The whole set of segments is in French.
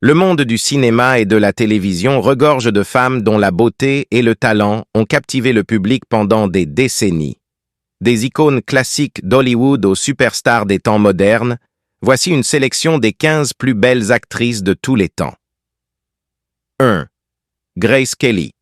Le monde du cinéma et de la télévision regorge de femmes dont la beauté et le talent ont captivé le public pendant des décennies. Des icônes classiques d'Hollywood aux superstars des temps modernes, voici une sélection des 15 plus belles actrices de tous les temps. 1. Grace Kelly.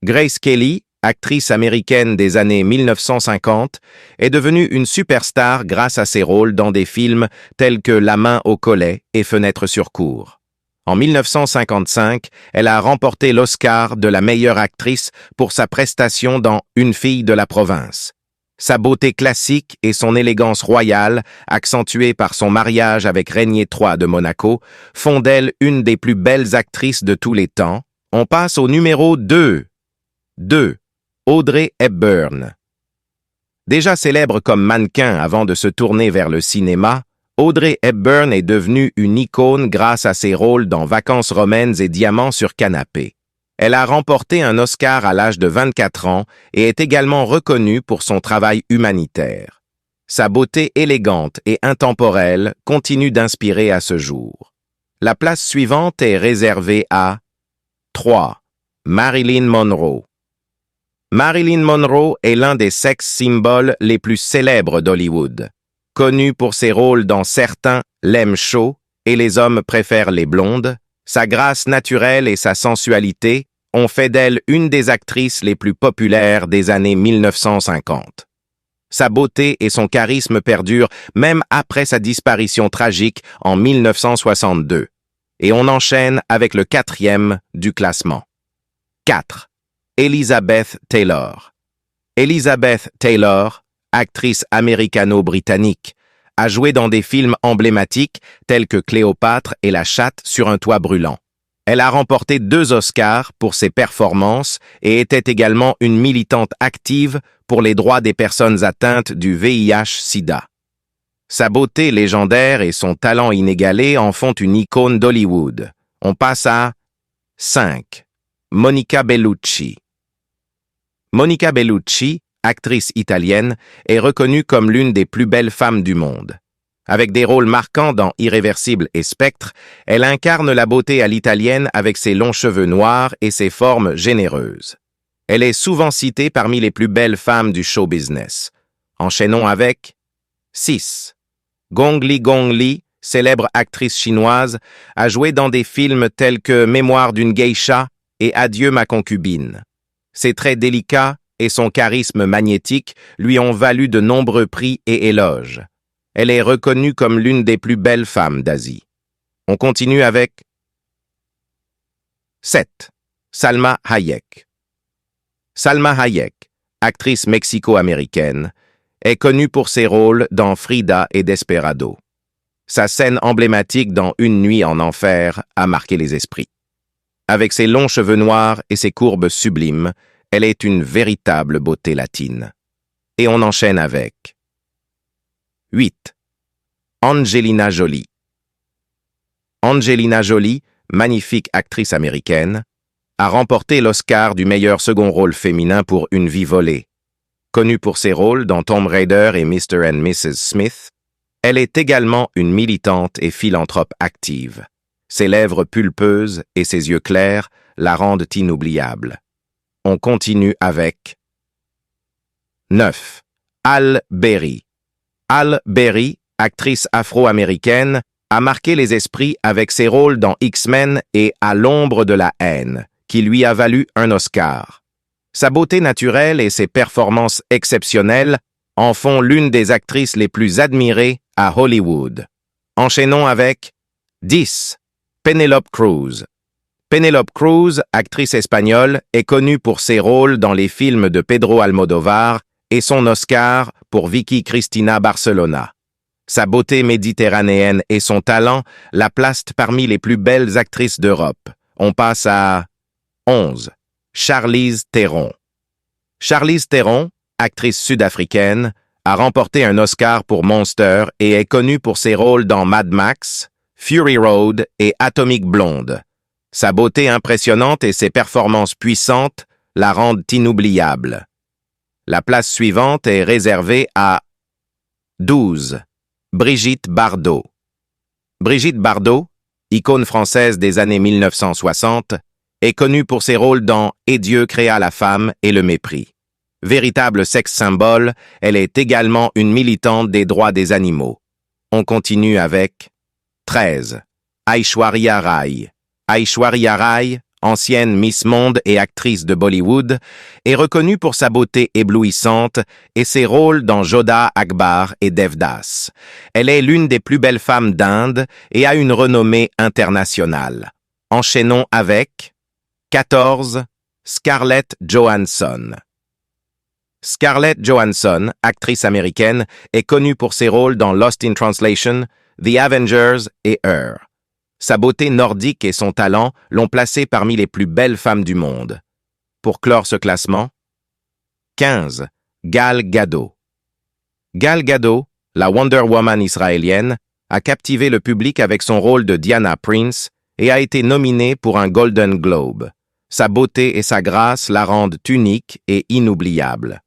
Grace Kelly, actrice américaine des années 1950, est devenue une superstar grâce à ses rôles dans des films tels que La main au collet et Fenêtre sur cour. En 1955, elle a remporté l'Oscar de la meilleure actrice pour sa prestation dans Une fille de la province. Sa beauté classique et son élégance royale, accentuée par son mariage avec Régnier III de Monaco, font d'elle une des plus belles actrices de tous les temps. On passe au numéro 2. 2. Audrey Hepburn. Déjà célèbre comme mannequin avant de se tourner vers le cinéma, Audrey Hepburn est devenue une icône grâce à ses rôles dans Vacances romaines et Diamants sur canapé. Elle a remporté un Oscar à l'âge de 24 ans et est également reconnue pour son travail humanitaire. Sa beauté élégante et intemporelle continue d'inspirer à ce jour. La place suivante est réservée à 3. Marilyn Monroe. Marilyn Monroe est l'un des sex symboles les plus célèbres d'Hollywood. Connue pour ses rôles dans Certains l'aiment chaud et Les hommes préfèrent les blondes, sa grâce naturelle et sa sensualité ont fait d'elle une des actrices les plus populaires des années 1950. Sa beauté et son charisme perdurent même après sa disparition tragique en 1962. Et on enchaîne avec le 4e du classement. 4. Elizabeth Taylor. Elizabeth Taylor, actrice américano-britannique, a joué dans des films emblématiques tels que Cléopâtre et La chatte sur un toit brûlant. Elle a remporté 2 Oscars pour ses performances et était également une militante active pour les droits des personnes atteintes du VIH-Sida. Sa beauté légendaire et son talent inégalé en font une icône d'Hollywood. On passe à 5. Monica Bellucci. Monica Bellucci, actrice italienne, est reconnue comme l'une des plus belles femmes du monde. Avec des rôles marquants dans Irréversible et Spectre, elle incarne la beauté à l'italienne avec ses longs cheveux noirs et ses formes généreuses. Elle est souvent citée parmi les plus belles femmes du show business. Enchaînons avec 6. Gong Li, célèbre actrice chinoise, a joué dans des films tels que Mémoire d'une geisha et Adieu ma concubine. Ses traits délicats et son charisme magnétique lui ont valu de nombreux prix et éloges. Elle est reconnue comme l'une des plus belles femmes d'Asie. On continue avec 7. Salma Hayek. Salma Hayek, actrice mexico-américaine, est connue pour ses rôles dans Frida et Desperado. Sa scène emblématique dans Une nuit en enfer a marqué les esprits. Avec ses longs cheveux noirs et ses courbes sublimes, elle est une véritable beauté latine. Et on enchaîne avec 8. Angelina Jolie. Angelina Jolie, magnifique actrice américaine, a remporté l'Oscar du meilleur second rôle féminin pour Une vie volée. Connue pour ses rôles dans Tomb Raider et Mr. and Mrs. Smith, elle est également une militante et philanthrope active. Ses lèvres pulpeuses et ses yeux clairs la rendent inoubliable. On continue avec 9. Halle Berry. Halle Berry, actrice afro-américaine, a marqué les esprits avec ses rôles dans X-Men et À l'ombre de la haine, qui lui a valu un Oscar. Sa beauté naturelle et ses performances exceptionnelles en font l'une des actrices les plus admirées à Hollywood. Enchaînons avec 10. Penélope Cruz. Penélope Cruz, actrice espagnole, est connue pour ses rôles dans les films de Pedro Almodóvar et son Oscar pour Vicky Cristina Barcelona. Sa beauté méditerranéenne et son talent la placent parmi les plus belles actrices d'Europe. On passe à 11. Charlize Theron. Charlize Theron, actrice sud-africaine, a remporté un Oscar pour Monster et est connue pour ses rôles dans Mad Max, Fury Road et Atomic Blonde. Sa beauté impressionnante et ses performances puissantes la rendent inoubliable. La place suivante est réservée à 12. Brigitte Bardot. Brigitte Bardot, icône française des années 1960, est connue pour ses rôles dans « Et Dieu créa la femme et le mépris ». Véritable sexe symbole, elle est également une militante des droits des animaux. On continue avec 13. Aishwarya Rai. Aishwarya Rai, ancienne Miss Monde et actrice de Bollywood, est reconnue pour sa beauté éblouissante et ses rôles dans Jodha Akbar et Devdas. Elle est l'une des plus belles femmes d'Inde et a une renommée internationale. Enchaînons avec 14. Scarlett Johansson. Scarlett Johansson, actrice américaine, est connue pour ses rôles dans Lost in Translation, The Avengers et Her. Sa beauté nordique et son talent l'ont placée parmi les plus belles femmes du monde. Pour clore ce classement, 15. Gal Gadot. Gal Gadot, la Wonder Woman israélienne, a captivé le public avec son rôle de Diana Prince et a été nominée pour un Golden Globe. Sa beauté et sa grâce la rendent unique et inoubliable.